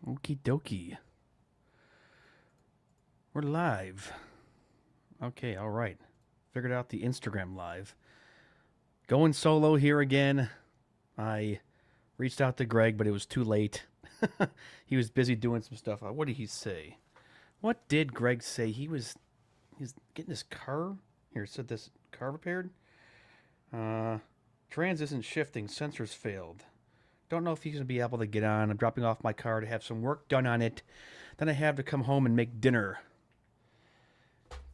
Okie dokie. We're live. Okay, all right. Figured out the Instagram live. Going solo here again. I reached out to Greg, but it was too late. He was busy doing some stuff. What did he say? What did Greg say? He's getting his car here. It said this car repaired. Trans isn't shifting. Sensors failed. Don't know if he's gonna be able to get on. I'm dropping off my car to have some work done on it. Then I have to come home and make dinner.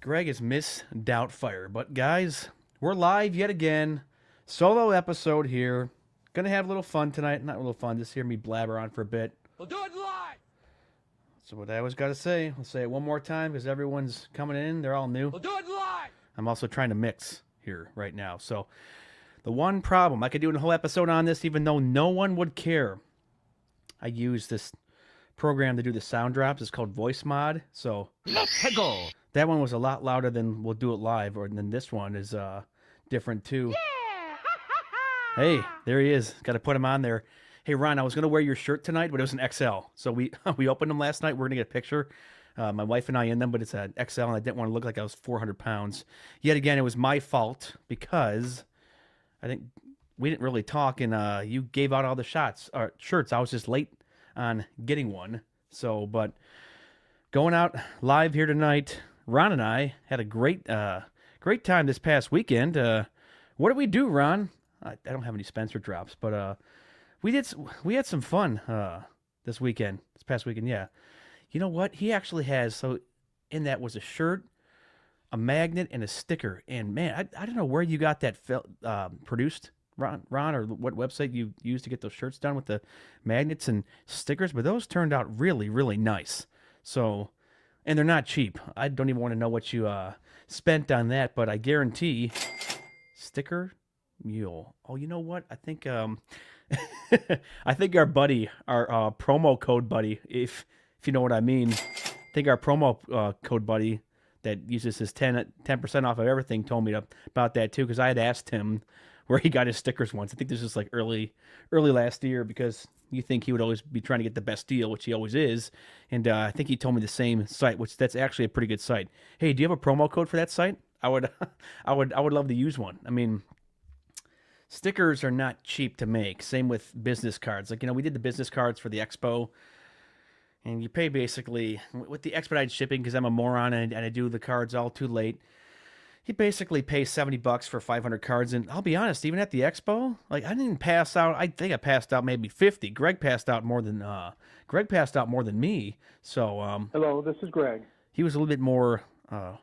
Greg is Miss Doubtfire. But guys, we're live yet again. Solo episode here. Gonna have a little fun tonight. Not a little fun, just hear me blabber on for a bit. We'll do it live! So what I always gotta say, I'll say it one more time because everyone's coming in. They're all new. We'll do it live! I'm also trying to mix here right now. So the one problem, I could do a whole episode on this even though no one would care. I use this program to do the sound drops. It's called Voice Mod. So Let's go! that one was a lot louder than We'll Do It Live, or then this one is different too. Yeah! Hey, there he is. Got to put him on there. Hey, Ron, I was gonna wear your shirt tonight, but it was an XL. So we we opened them last night. We're gonna get a picture. My wife and I in them, but it's an XL, and I didn't want to look like I was 400 pounds. Yet again, it was my fault because I think we didn't really talk, and you gave out all the shirts. I was just late on getting one. So, but going out live here tonight. Ron and I had a great time this past weekend. What did we do, Ron? I don't have any Spencer drops, but we had some fun this past weekend. Yeah, you know what? He actually has, so in that was a shirt, a magnet, and a sticker. And man, I don't know where you got that produced, Ron, or what website you used to get those shirts done with the magnets and stickers, but those turned out really, really nice. So, and they're not cheap. I don't even want to know what you spent on that, but I guarantee sticker mule. Oh, you know what? I think I think our buddy, our promo code buddy, if you know what I mean, I think our promo code buddy that uses his 10% off of everything told me about that too, because I had asked him where he got his stickers once. I think this is like early last year, because you think he would always be trying to get the best deal, which he always is. And I think he told me the same site, which that's actually a pretty good site. Hey, do you have a promo code for that site? I would I would love to use one. I mean, stickers are not cheap to make. Same with business cards. Like, we did the business cards for the expo, and you pay basically with the expedited shipping, because I'm a moron and I do the cards all too late. You basically pay $70 for 500 cards, and I'll be honest, even at the expo, like, I didn't pass out. I think I passed out maybe 50. Greg passed out more than me. So Hello, this is Greg. he was a little bit more.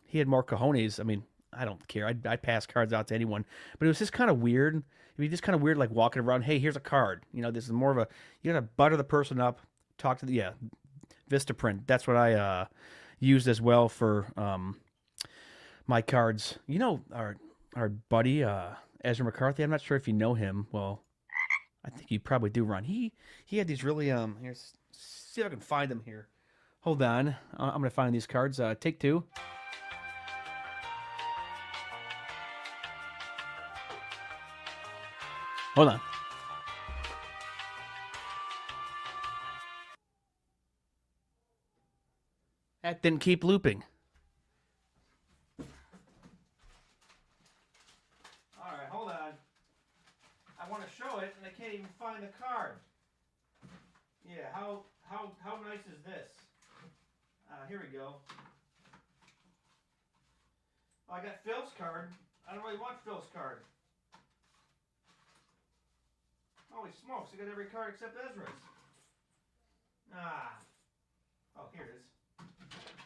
He had more cojones. I mean, I don't care. I'd pass cards out to anyone, but it was just kind of weird. It'd be just kind of weird, like walking around. Hey, here's a card. This is more of a, you gotta butter the person up, talk to the Vistaprint. That's what I used as well for my cards. Our buddy Ezra McCarthy. I'm not sure if you know him. Well, I think you probably do, Ron. He had these really Here's, see if I can find them here. Hold on, I'm gonna find these cards. Take two. Hold on. That didn't keep looping. All right, hold on. I want to show it, and I can't even find the card. Yeah, how nice is this? Here we go. Oh, I got Phil's card. I don't really want Phil's card. Holy smokes, I got every card except Ezra's. Oh, here it is.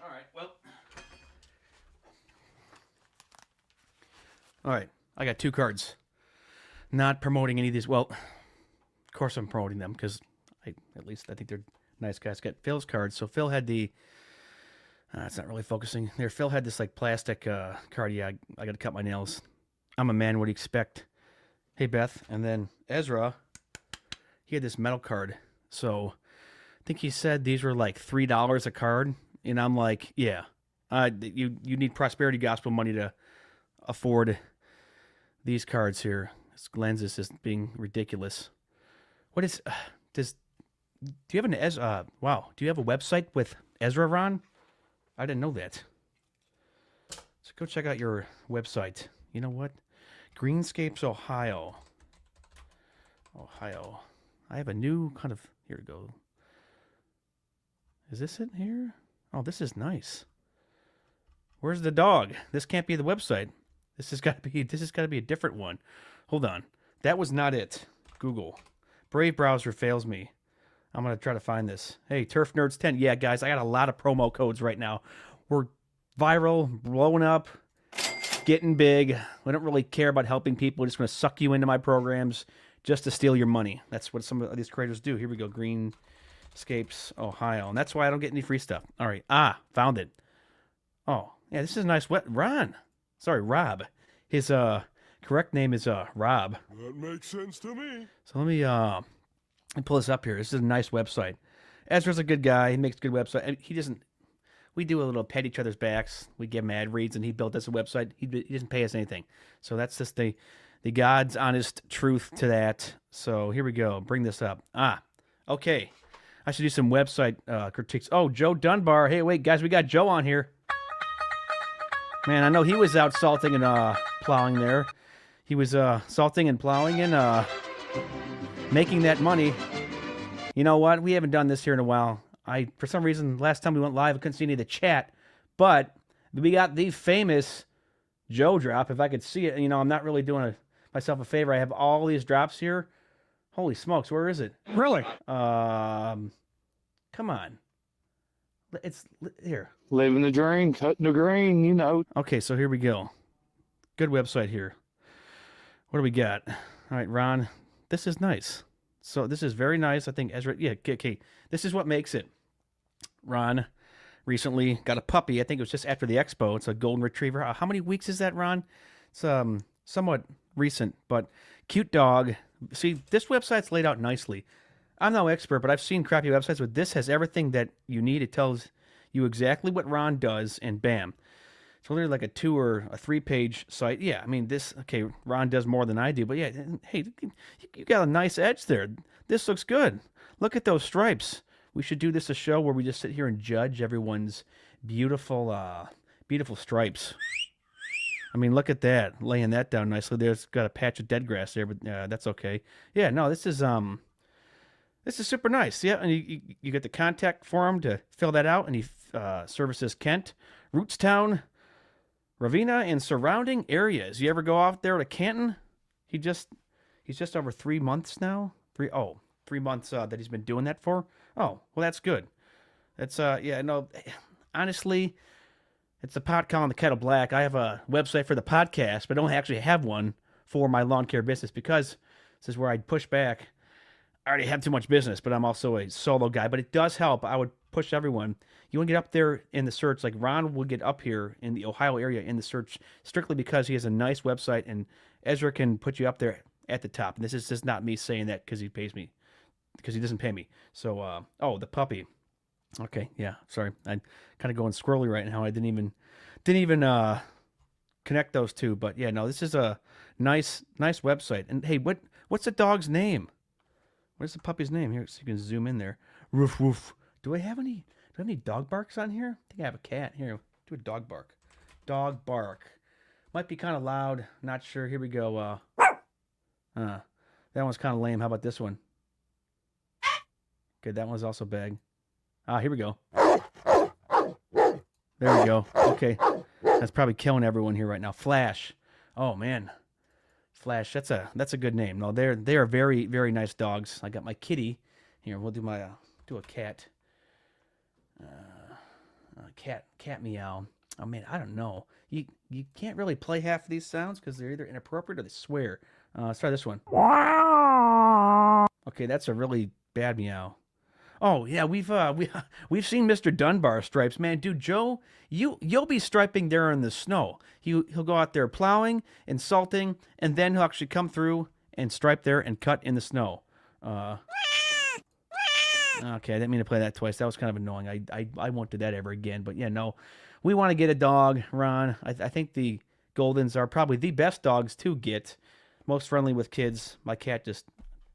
Alright, well. Alright, I got two cards. Not promoting any of these. Well, of course I'm promoting them, because I think they're nice guys. Got Phil's cards. So Phil had the, it's not really focusing there. Phil had this like plastic card. Yeah, I got to cut my nails. I'm a man, what do you expect? Hey, Beth. And then Ezra, he had this metal card. So I think he said these were like $3 a card. And I'm like, yeah, you need prosperity gospel money to afford these cards here. This lens is just being ridiculous. What is, does Do you have wow, do you have a website with Ezra, Ron? I didn't know that. So go check out your website. You know what? Greenscapes, Ohio. Ohio. I have a new kind of, here we go. Is this it here? Oh, this is nice. Where's the dog? This can't be the website. This has got to be a different one. Hold on. That was not it. Google. Brave browser fails me. I'm going to try to find this. Hey, Turf Nerds 10. Yeah, guys, I got a lot of promo codes right now. We're viral, blowing up, getting big. We don't really care about helping people. We're just going to suck you into my programs just to steal your money. That's what some of these creators do. Here we go. Greenscapes, Ohio. And that's why I don't get any free stuff. All right. Found it. Oh, yeah, this is a nice Rob. His correct name is Rob. That makes sense to me. So let me pull this up here. This is a nice website. Ezra's a good guy. He makes a good website. He doesn't. We do a little pat each other's backs. We give him ad reads, and he built us a website. He doesn't pay us anything. So that's just the God's honest truth to that. So here we go. Bring this up. Okay. I should do some website critiques. Oh, Joe Dunbar. Hey, wait, guys, we got Joe on here. Man, I know he was out salting and plowing there. He was salting and plowing and making that money. You know what? We haven't done this here in a while. For some reason, last time we went live, I couldn't see any of the chat. But we got the famous Joe drop. If I could see it, I'm not really doing myself a favor. I have all these drops here. Holy smokes, where is it? Really? Come on. It's here. Living the dream, cutting the green, Okay, so here we go. Good website here. What do we got? All right, Ron. This is nice. So this is very nice. I think Ezra. Yeah, okay. This is what makes it. Ron recently got a puppy. I think it was just after the expo. It's a golden retriever. How many weeks is that, Ron? It's somewhat recent, but cute dog. See, this website's laid out nicely. I'm no expert, but I've seen crappy websites, but this has everything that you need. It tells you exactly what Ron does, and bam. It's literally like a 2 or a 3-page site. Yeah, I mean, Ron does more than I do, but yeah, hey, you got a nice edge there. This looks good. Look at those stripes. We should do this a show where we just sit here and judge everyone's beautiful, beautiful stripes. I mean, look at that, laying that down nicely. There's got a patch of dead grass there, but that's okay. Yeah, no, this is super nice. Yeah, and you get the contact form to fill that out, and he services Kent, Rootstown, Ravenna, and surrounding areas. You ever go out there to Canton? He's just over 3 months now. 3 months that he's been doing that for. Oh, well, that's good. That's honestly, it's the pot calling the kettle black. I have a website for the podcast, but I don't actually have one for my lawn care business because this is where I'd push back. I already have too much business, but I'm also a solo guy. But it does help. I would push everyone. You want to get up there in the search, like Ron will get up here in the Ohio area in the search strictly because he has a nice website, and Ezra can put you up there at the top. And this is just not me saying that because he pays me, because he doesn't pay me. So, the puppy. Okay, yeah, sorry. I'm kind of going squirrely right now. I didn't even connect those two. But yeah, no, this is a nice website. And hey, what's the dog's name? What's the puppy's name? Here, so you can zoom in there. Roof, woof. Do I have any dog barks on here? I think I have a cat. Here, do a dog bark. Dog bark. Might be kind of loud. Not sure. Here we go. That one's kind of lame. How about this one? Okay, that one's also bad. Here we go. There we go. Okay. That's probably killing everyone here right now. Flash. Oh, man. Flash, that's a good name. No, they are very, very nice dogs. I got my kitty here. We'll do a cat. Cat meow. Oh man, I don't know. You can't really play half of these sounds because they're either inappropriate or they swear. Let's try this one. Okay, that's a really bad meow. Oh yeah, we've seen Mr. Dunbar stripes, man. Dude, Joe, you'll be striping there in the snow. He'll go out there plowing and salting, and then he'll actually come through and stripe there and cut in the snow. Okay, I didn't mean to play that twice. That was kind of annoying. I won't do that ever again. But yeah, no, we want to get a dog, Ron. I think the Goldens are probably the best dogs to get, most friendly with kids. My cat just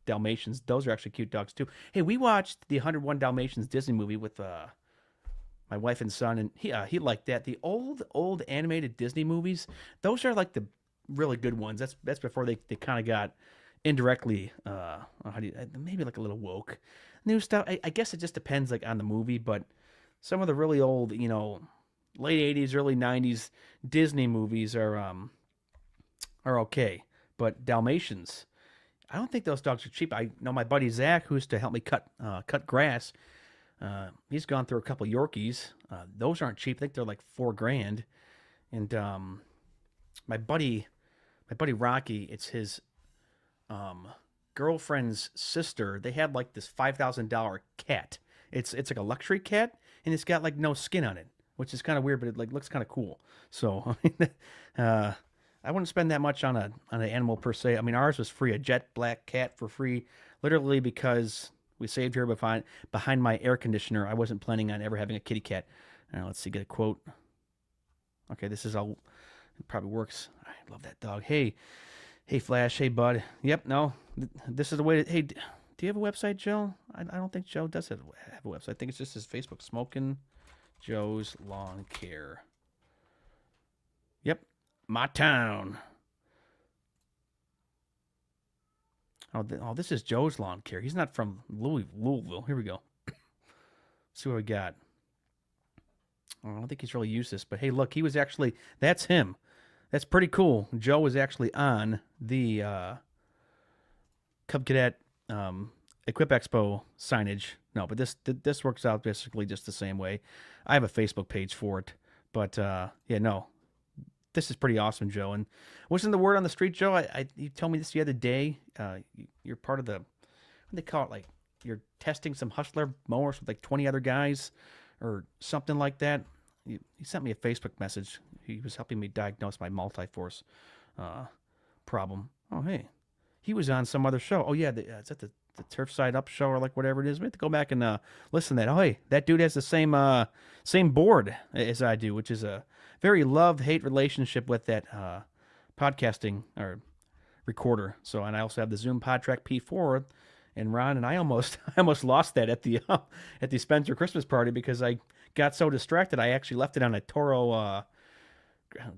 Dalmatians. Those are actually cute dogs too. Hey, we watched the 101 Dalmatians Disney movie with my wife and son, and he liked that. The old animated Disney movies, those are like the really good ones. That's before they kind of got indirectly maybe like a little woke. New stuff. I guess it just depends like on the movie, but some of the really old, late 80s, early 90s Disney movies are okay. But Dalmatians, I don't think those dogs are cheap. I know my buddy Zach, who used to help me cut grass. He's gone through a couple Yorkies. Those aren't cheap. I think they're like $4,000. And my buddy Rocky, it's his girlfriend's sister. They had like this $5,000 cat. It's like a luxury cat, and it's got like no skin on it, which is kind of weird, but it like looks kind of cool. So I wouldn't spend that much on an animal per se. I mean, ours was free, a jet black cat for free, literally because we saved her behind my air conditioner. I wasn't planning on ever having a kitty cat. Let's see, get a quote. Okay, this is all. It probably works. I love that dog. Hey, Flash. Hey, bud. Yep. No, this is the way. Hey, do you have a website, Joe? I don't think Joe does have a website. I think it's just his Facebook, Smoking Joe's Lawn Care. Yep. My town. Oh, this is Joe's Lawn Care. He's not from Louisville. Here we go. See what we got. I don't think he's really used this, but hey, look, that's him. That's pretty cool. Joe was actually on the Cub Cadet Equip Expo signage. No, but this works out basically just the same way. I have a Facebook page for it, but this is pretty awesome, Joe. And wasn't the word on the street, Joe? You told me this the other day. You're part of what do they call it? Like you're testing some Hustler mowers with like 20 other guys or something like that. He sent me a Facebook message. He was helping me diagnose my multi-force problem. Oh, hey. He was on some other show. Oh, yeah. Is that the Turf Side Up show or like whatever it is? We have to go back and listen to that. Oh, hey, that dude has the same board as I do, which is a very love-hate relationship with that podcasting or recorder. So, and I also have the Zoom PodTrack P4. And Ron and I almost lost that at the Spencer Christmas party because I got so distracted. I actually left it on a Toro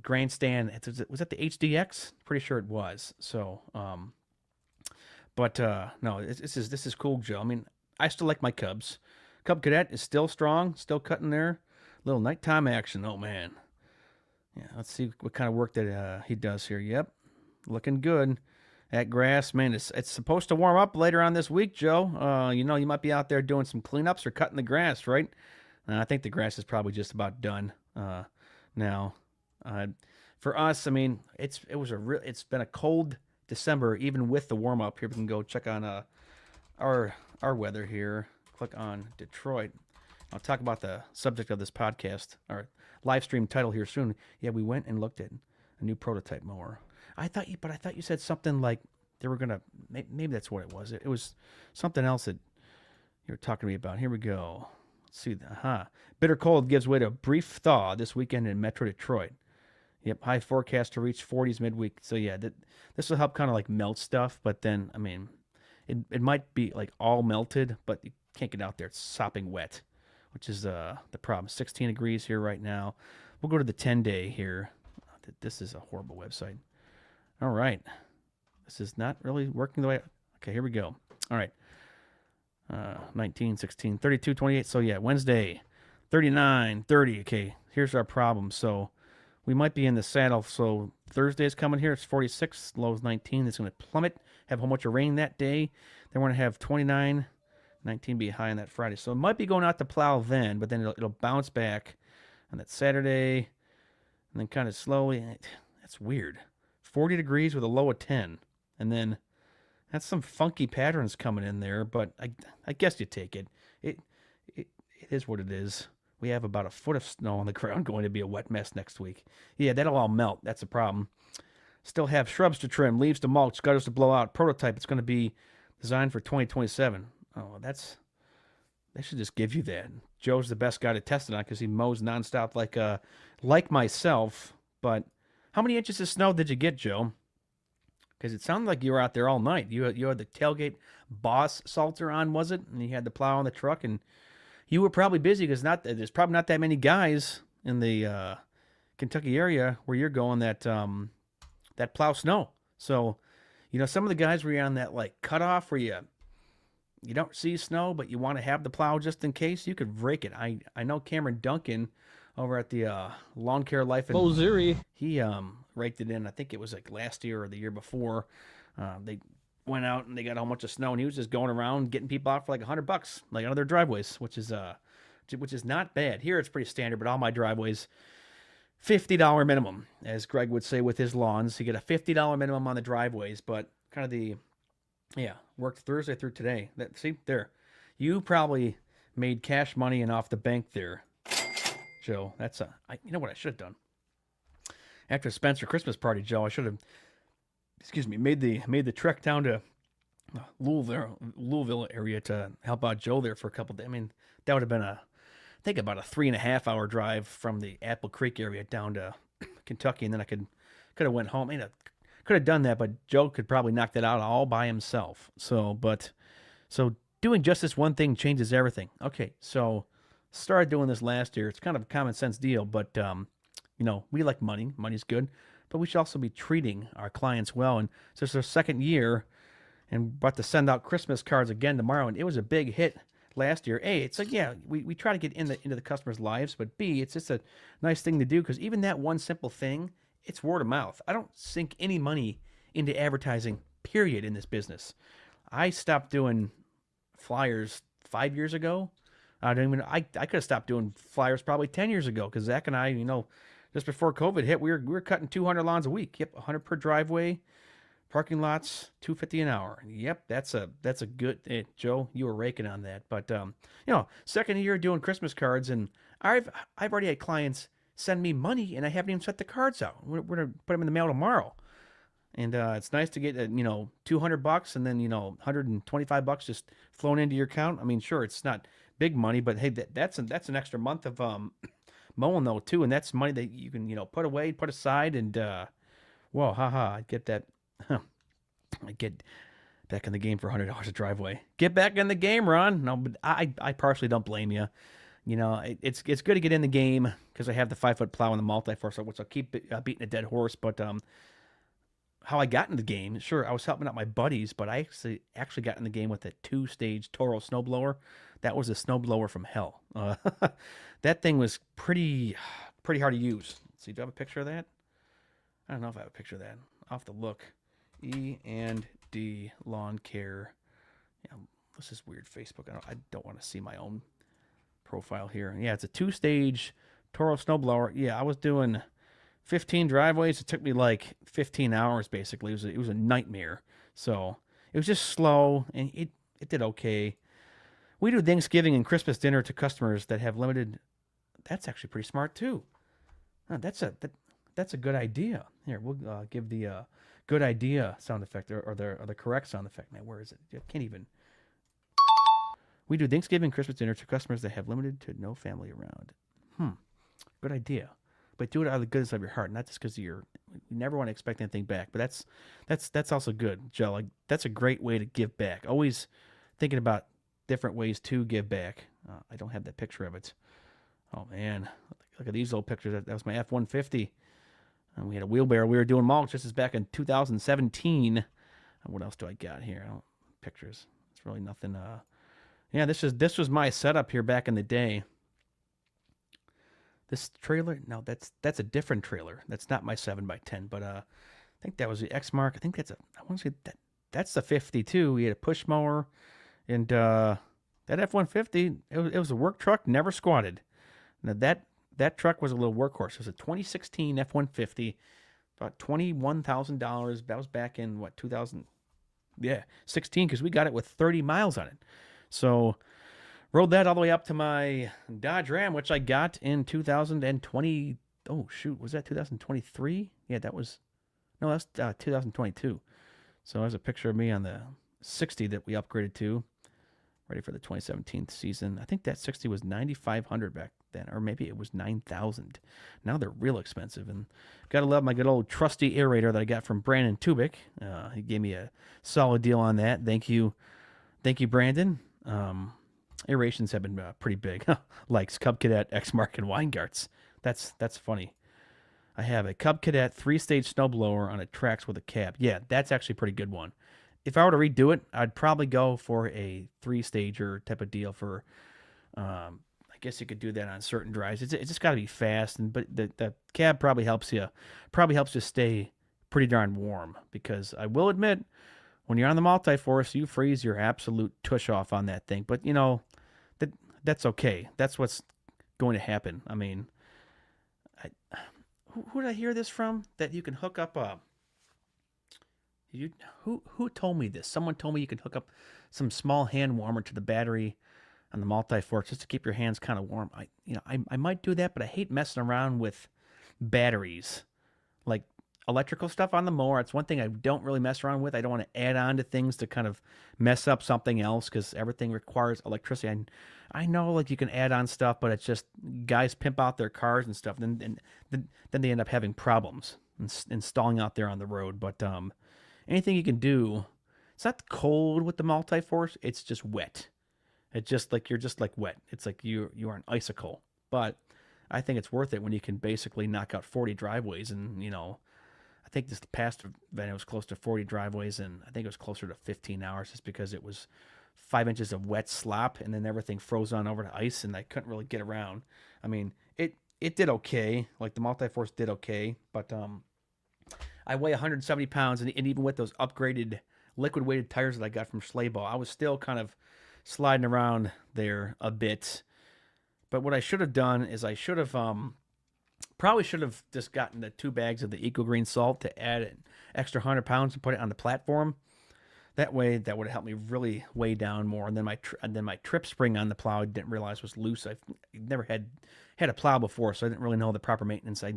grandstand. Was that the HDX? Pretty sure it was. So, no, this is cool, Joe. I mean, I still like my Cubs. Cub Cadet is still strong, still cutting there. Little nighttime action. Oh man, yeah. Let's see what kind of work that he does here. Yep, looking good. That grass, man, it's supposed to warm up later on this week, Joe. You might be out there doing some cleanups or cutting the grass, right? I think the grass is probably just about done now. For us, I mean, it's been a cold December, even with the warm up. Here we can go check on our weather here. Click on Detroit. I'll talk about the subject of this podcast, our live stream title here soon. Yeah, we went and looked at a new prototype mower. I thought you said something like they were gonna. Maybe that's what it was. It was something else that you were talking to me about. Here we go. Let's see. Bitter cold gives way to a brief thaw this weekend in Metro Detroit. Yep, high forecast to reach 40s midweek. So yeah, this will help kind of like melt stuff. But then, I mean, it might be like all melted, but you can't get out there. It's sopping wet, which is the problem. 16 degrees here right now. We'll go to the 10-day here. This is a horrible website. All right. This is not really working the way. Okay, here we go. All right. 19, 16, 32, 28. So yeah, Wednesday, 39, 30. Okay, here's our problem. So we might be in the saddle. So Thursday's coming here. It's 46, low is 19. It's going to plummet, have a whole bunch of rain that day. Then we're going to have 29, 19 be high on that Friday. So it might be going out to plow then, but then it'll bounce back on that Saturday and then kind of slowly. That's weird. 40 degrees with a low of 10. And then that's some funky patterns coming in there, but I guess you take it. It is what it is. We have about a foot of snow on the ground, going to be a wet mess next week. Yeah, that'll all melt. That's a problem. Still have shrubs to trim, leaves to mulch, gutters to blow out. Prototype, it's going to be designed for 2027. Oh, they should just give you that. Joe's the best guy to test it on because he mows nonstop like myself. But how many inches of snow did you get, Joe? Because it sounded like you were out there all night. You had the tailgate boss salter on, was it? And you had the plow on the truck, and you were probably busy because there's probably not that many guys in the Kentucky area where you're going that plow snow. So, some of the guys were on that like cutoff where you don't see snow, but you want to have the plow just in case. You could rake it. I know Cameron Duncan over at the Lawn Care Life and Bozeri. he raked it in. I think it was like last year or the year before. They went out and they got a whole bunch of snow, and he was just going around getting people out for like $100, like out of their driveways, which is not bad. Here it's pretty standard, but all my driveways, $50 minimum, as Greg would say with his lawns. You get a $50 minimum on the driveways, but kind of worked Thursday through today. See there, you probably made cash money and off the bank there, Joe. You know what I should have done after the Spencer Christmas party, Joe. I should have, made the trek down to Louisville area to help out Joe there for a couple days. I mean, that would have been about a 3.5 hour drive from the Apple Creek area down to Kentucky, and then I could have went home. Could have done that, but Joe could probably knock that out all by himself. So doing just this one thing changes everything. Okay, so started doing this last year. It's kind of a common sense deal, but we like money. Money's good, but we should also be treating our clients well. And so it's our second year, and about to send out Christmas cards again tomorrow, and it was a big hit last year. A, it's like, we try to get into the customers' lives, but B, it's just a nice thing to do because even that one simple thing, it's word of mouth. I don't sink any money into advertising, period, in this business. I stopped doing flyers 5 years ago. I could have stopped doing flyers probably 10 years ago because Zach and I, just before COVID hit, we were cutting 200 lawns a week. Yep, 100 per driveway. Parking lots, $2.50 an hour. Yep, that's a good. Joe, you were raking on that. But second year doing Christmas cards, and I've already had clients send me money, and I haven't even sent the cards out. We're gonna put them in the mail tomorrow, and it's nice to get $200 and then $125 just flown into your account. I mean, sure, it's not big money, but hey, that's an extra month of mowing though too, and that's money that you can put away, put aside, and I get that. I get back in the game for $100 a driveway. Get back in the game, Ron. No, but I partially don't blame you. It's good to get in the game because I have the 5-foot plow and the multi-force, which I'll keep beating a dead horse. But how I got in the game, sure, I was helping out my buddies, but I actually got in the game with a 2-stage Toro snowblower. That was a snowblower from hell. That thing was pretty hard to use. Let's see, do I have a picture of that? I don't know if I have a picture of that. I'll have to look. E&D Lawn Care. Yeah, this is weird. Facebook. I don't want to see my own profile here. Yeah, it's a 2-stage Toro snowblower. Yeah, I was doing 15 driveways. It took me like 15 hours basically. It was a nightmare. So it was just slow, and it did okay. We do Thanksgiving and Christmas dinner to customers that have limited. That's actually pretty smart too. That's a good idea. Here, we'll give the good idea sound effect or the correct sound effect. Man, where is it? I can't even. We do Thanksgiving, Christmas dinner to customers that have limited to no family around. Good idea. But do it out of the goodness of your heart, not just because you never want to expect anything back. But that's also good, Joe. Like, that's a great way to give back. Always thinking about different ways to give back. I don't have that picture of it. Oh man, look at these old pictures. That was my F-150. And we had a wheelbarrow. We were doing mulch. This is back in 2017. What else do I got here? Pictures. It's really nothing. Yeah, this was my setup here back in the day. This trailer, no, that's a different trailer. That's not my 7x10, but I think that was the Exmark. I think I want to say that's the 52. We had a push mower, and that F-150, it was a work truck, never squatted. Now that truck was a little workhorse. It was a 2016 F-150, about $21,000. That was back in, 16, because we got it with 30 miles on it. So rode that all the way up to my Dodge Ram, which I got in 2020. Oh, shoot. Was that 2023? Yeah, that's 2022. So there's a picture of me on the 60 that we upgraded to. ready for the 2017 season. I think that 60 was 9,500 back then, or maybe it was 9,000. Now they're real expensive, and gotta love my good old trusty aerator that I got from Brandon Tubick. He gave me a solid deal on that. Thank you, Brandon. Aerations have been pretty big. Likes Cub Cadet, X Mark, and Weingarts. That's funny. I have a Cub Cadet 3-stage snowblower on a Trax with a cab. Yeah, that's actually a pretty good one. If I were to redo it, I'd probably go for a 3-stager type of deal for. I guess you could do that on certain drives. It's just got to be fast, but the cab probably helps you stay pretty darn warm, because I will admit, when you're on the Multiforce, you freeze your absolute tush off on that thing. But that's okay. That's what's going to happen. I mean, who did I hear this from? That you can hook up a. Who told me this? Someone told me you can hook up some small hand warmer to the battery on the Multiforce just to keep your hands kind of warm. I might do that, but I hate messing around with batteries, like electrical stuff on the mower. It's one thing I don't really mess around with. I don't want to add on to things to kind of mess up something else, because everything requires electricity. I know, like, you can add on stuff, but it's just guys pimp out their cars and stuff, and then they end up having problems and stalling out there on the road. But anything you can do, it's not cold with the Multiforce. It's just wet. It's just like you're just like wet. It's like you are an icicle. But I think it's worth it when you can basically knock out 40 driveways. And I think this past event it was close to 40 driveways, and I think it was closer to 15 hours, just because it was 5 inches of wet slop, and then everything froze on over to ice, and I couldn't really get around. I mean, it did okay. Like, the Multiforce did okay, but I weigh 170 pounds, and even with those upgraded liquid weighted tires that I got from Schleyball, I was still kind of sliding around there a bit. But what I should have done is I should have probably should have just gotten the 2 bags of the Eco Green salt to add an extra 100 pounds and put it on the platform. That way, that would have helped me really weigh down more. And then my trip spring on the plow I didn't realize was loose. I've never had a plow before, so I didn't really know the proper maintenance. I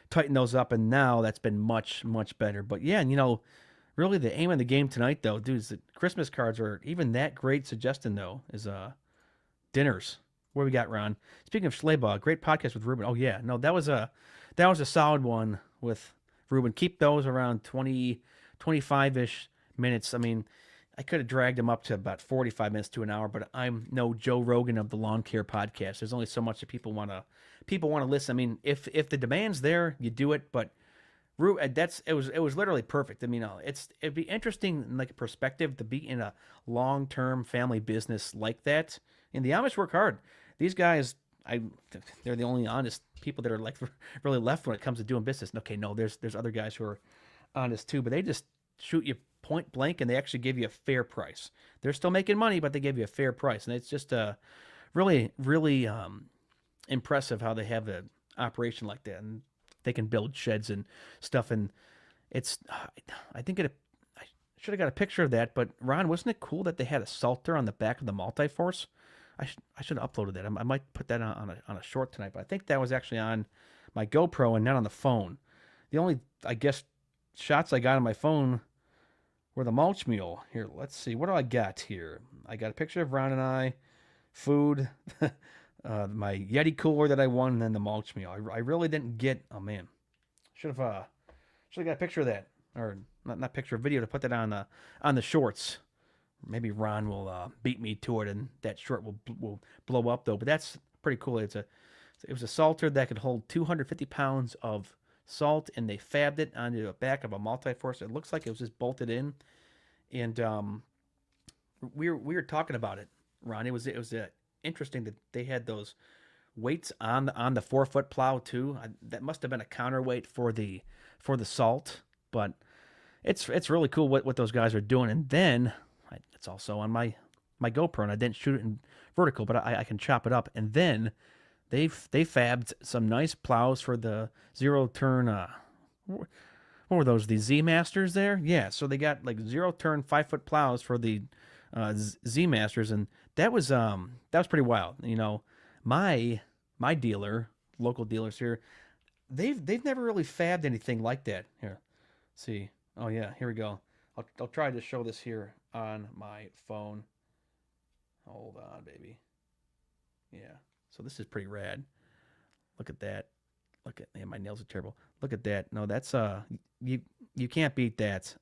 tightened those up, and now that's been much, much better. But yeah, and really the aim of the game tonight, though, dude, is that Christmas cards are even that great suggestion, though, is dinners. What we got, Ron? Speaking of Schleyball, great podcast with Ruben. Oh yeah, no, that was a solid one with Ruben. Keep those around 20, 25-ish minutes. I mean, I could have dragged them up to about 45 minutes to an hour, but I'm no Joe Rogan of the Lawn Care Podcast. There's only so much that people want to listen. I mean, if the demand's there, you do it. But it was literally perfect. I mean, it'd be interesting in like a perspective to be in a long-term family business like that. And the Amish work hard. These guys, they're the only honest people that are like really left when it comes to doing business. Okay, no, there's other guys who are honest too, but they just shoot you point blank, and they actually give you a fair price. They're still making money, but they give you a fair price, and it's just really, really impressive how they have an operation like that, and they can build sheds and stuff. And it's, I think I should have got a picture of that, but Ron, wasn't it cool that they had a salter on the back of the Multiforce? I should have uploaded that. I might put that on a short tonight, but I think that was actually on my GoPro and not on the phone. The only, I guess, shots I got on my phone were the mulch mule. Here, let's see. What do I got here? I got a picture of Ron and I, food, my Yeti cooler that I won, and then the mulch mule. I really didn't get. Oh man, should have got a picture of that, or not picture, video to put that on the shorts. Maybe Ron will beat me to it, and that short will blow up though. But that's pretty cool. It was a salter that could hold 250 pounds of salt, and they fabbed it onto the back of a Multiforce. It looks like it was just bolted in, and we were talking about it, Ron. It was interesting that they had those weights on the 4-foot plow too. That must have been a counterweight for the salt, but it's really cool what those guys are doing. And then it's also on my GoPro, and I didn't shoot it in vertical, but I can chop it up. And then they fabbed some nice plows for the zero turn. What were those? The Z Masters there? Yeah. So they got like 0 turn 5-foot plows for the Z Masters, and that was pretty wild. My dealer, local dealers here, they've never really fabbed anything like that. Here, see. Oh yeah, here we go. I'll try to show this here on my phone. Hold on, baby. Yeah. So this is pretty rad. Look at that. Look at, man, my nails are terrible. Look at that. No, that's you can't beat that.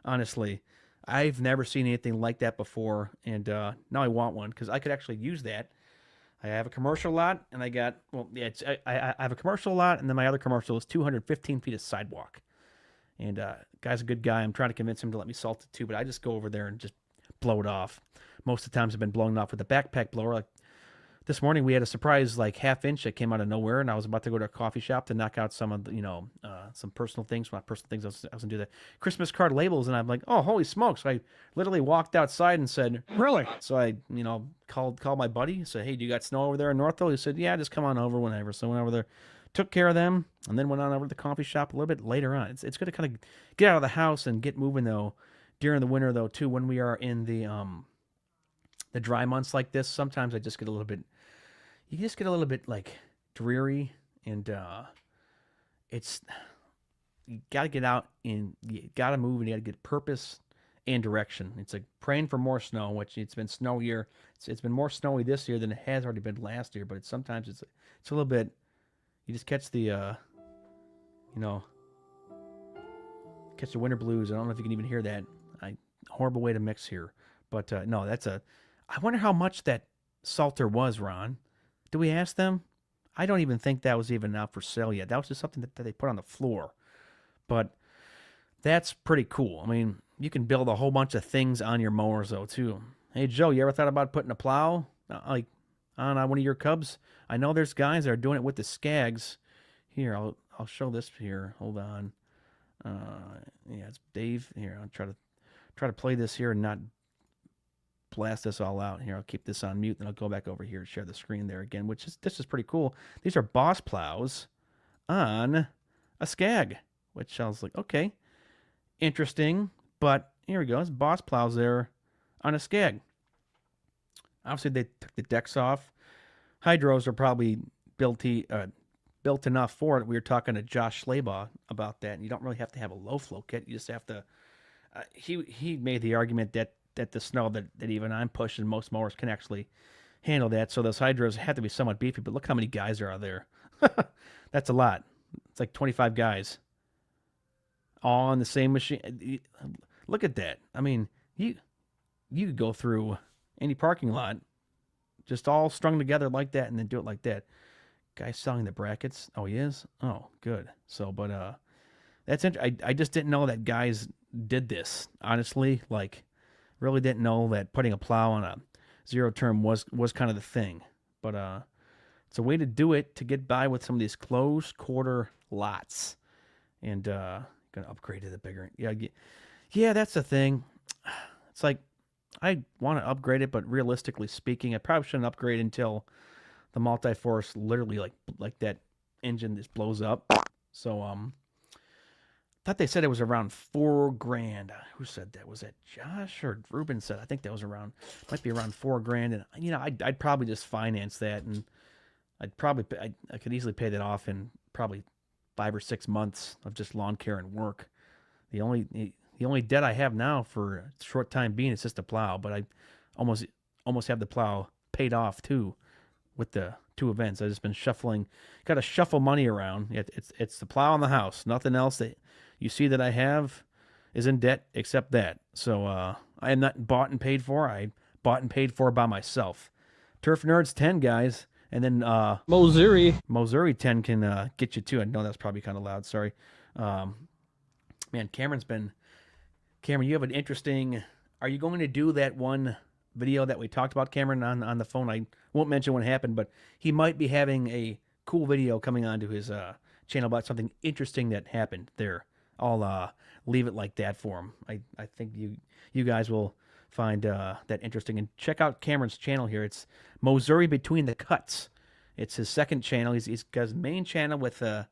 Honestly, I've never seen anything like that before, and now I want one because I could actually use that. I have a commercial lot, and I got, well, yeah, I have a commercial lot, and then my other commercial is 215 feet of sidewalk. And guy's a good guy. I'm trying to convince him to let me salt it too, but I just go over there and just blow it off. Most of the times I've been blown off with a backpack blower. Like this morning, we had a surprise like half inch that came out of nowhere, and I was about to go to a coffee shop to knock out some of the, some personal things. My personal things, I was gonna do the Christmas card labels, and I'm like, oh, holy smokes! So I literally walked outside and said, Really? so I, called my buddy, said, hey, do you got snow over there in Northville? He said, yeah, just come on over whenever. So I went over there, took care of them, and then went on over to the coffee shop a little bit later on. It's good to kind of get out of the house and get moving though during the winter though too. When we are in the dry months like this, sometimes I just get a little bit. You just get a little bit like dreary, and it's you got to get out and you got to move, and you got to get purpose and direction. It's like praying for more snow, which it's been snowier. It's been more snowy this year than it has already been last year, but sometimes it's a little bit. You just catch the catch the winter blues. I don't know if you can even hear that. Horrible way to mix here, but no, that's a. I wonder how much that Salter was, Ron. Did we ask them? I don't even think that was even out for sale yet. That was just something that they put on the floor. But that's pretty cool. I mean, you can build a whole bunch of things on your mowers, though, too. Hey, Joe, you ever thought about putting a plow like on one of your Cubs? I know there's guys that are doing it with the Skags. Here, I'll show this here. Hold on. Yeah, it's Dave. Here, I'll try to play this here and not blast this all out. Here, I'll keep this on mute, and I'll go back over here and share the screen there again, this is pretty cool. These are Boss plows on a Skag, which I was like, okay, interesting, but here we go. It's Boss plows there on a Skag. Obviously, they took the decks off. Hydros are probably built enough for it. We were talking to Josh Schlabaugh about that, and you don't really have to have a low flow kit. You just have to. He made the argument that the snow that even I'm pushing, most mowers can actually handle that. So those hydros have to be somewhat beefy, but look how many guys are out there. That's a lot. It's like 25 guys all on the same machine. Look at that. I mean, you could go through any parking lot just all strung together like that and then do it like that. Guy selling the brackets. Oh, he is? Oh, good. So, but that's interesting. I just didn't know that guys did this, honestly. Like, really didn't know that putting a plow on a zero turn was kind of the thing. But it's a way to do it to get by with some of these close quarter lots. And gonna upgrade to the bigger. Yeah, that's the thing. It's like I want to upgrade it, but realistically speaking, I probably shouldn't upgrade until the multi-force literally like that engine just blows up. So thought they said it was around $4,000. Who said that? Was that Josh or Ruben said? I think that was might be around $4,000. And I'd probably just finance that, and I could easily pay that off in probably 5 or 6 months of just lawn care and work. The only debt I have now for a short time being is just a plow, but I almost have the plow paid off too with the 2 events. I've just been got to shuffle money around. It's the plow in the house. Nothing else that you see that I have is in debt except that. So I am not bought and paid for. I bought and paid for by myself. Turf Nerds 10, guys. And then Mozuri 10 can get you too. I know that's probably kind of loud. Sorry. Man, Cameron, you have an interesting. Are you going to do that one video that we talked about, Cameron, on the phone? I won't mention what happened, but he might be having a cool video coming onto his channel about something interesting that happened there. I'll leave it like that for him. I think you guys will find that interesting. And check out Cameron's channel here. It's Mozuri Between the Cuts. It's his second channel. He's got his main channel with the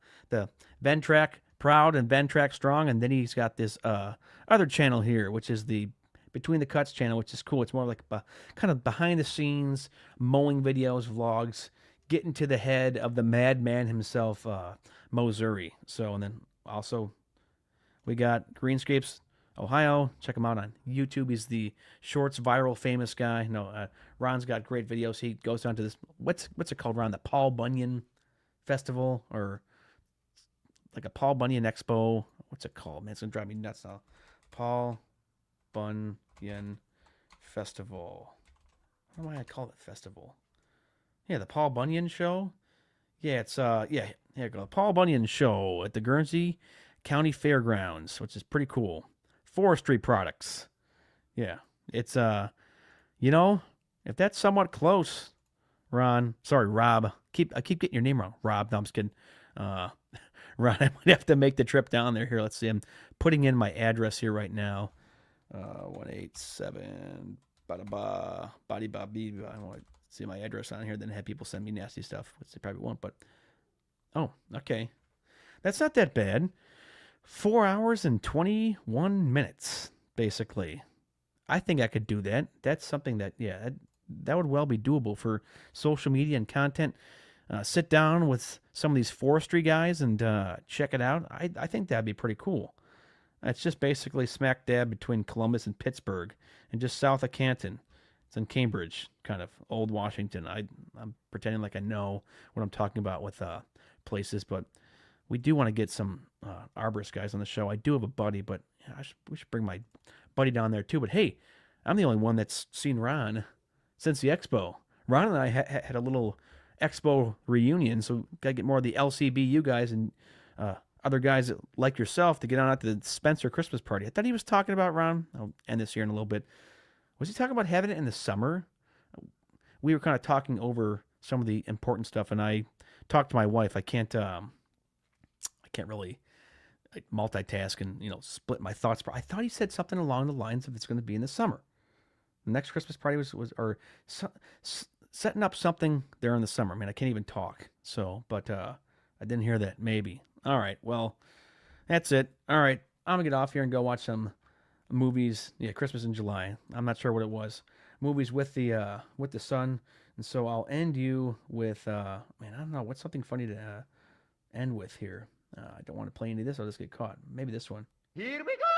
Ventrac Proud and Ventrac Strong, and then he's got this other channel here, which is the Between the Cuts channel, which is cool. It's more like kind of behind the scenes mowing videos, vlogs, getting to the head of the madman himself, Mozuri. So, and then also we got Greenscapes Ohio. Check him out on YouTube. He's the shorts viral famous guy. No, Ron's got great videos. He goes down to this what's it called, Ron? The Paul Bunyan Festival, or like a Paul Bunyan Expo. What's it called? Man, it's gonna drive me nuts now. Paul Bunyan Festival. I don't know why I call it festival. Yeah, the Paul Bunyan Show. Yeah, it's here you go. Paul Bunyan Show at the Guernsey County Fairgrounds, which is pretty cool. Forestry products. Yeah, it's you know, if that's somewhat close, Ron. Sorry, Rob. I keep getting your name wrong. Rob. No, I'm just kidding. Ron, I might have to make the trip down there. Here, let's see. I'm putting in my address here right now. 187 bada body bobby. I want to see my address on here, then have people send me nasty stuff, which they probably won't. But oh, okay, that's not that bad. 4 hours and 21 minutes, basically. I think I could do that. That's something that, yeah, that would well be doable for social media and content. Sit down with some of these forestry guys and check it out. I think that'd be pretty cool. It's just basically smack dab between Columbus and Pittsburgh, and just south of Canton. It's in Cambridge, kind of old Washington. I'm pretending like I know what I'm talking about with places, but we do want to get some arborist guys on the show. I do have a buddy, but we should bring my buddy down there too. But hey, I'm the only one that's seen Ron since the expo. Ron and I had a little expo reunion, so got to get more of the LCBU guys and other guys like yourself to get on at the Spencer Christmas party. I thought he was talking about, Ron, I'll end this here in a little bit. Was he talking about having it in the summer? We were kind of talking over some of the important stuff, and I talked to my wife. I can't really multitask and split my thoughts. But I thought he said something along the lines of it's going to be in the summer. The next Christmas party was setting up something there in the summer. I mean, I can't even talk. So, but I didn't hear that. Maybe. All right. Well, that's it. All right. I'm gonna get off here and go watch some movies. Yeah, Christmas in July. I'm not sure what it was. Movies with the sun. And so I'll end you with I don't know, what's something funny to end with here. I don't want to play any of this. I'll just get caught. Maybe this one. Here we go!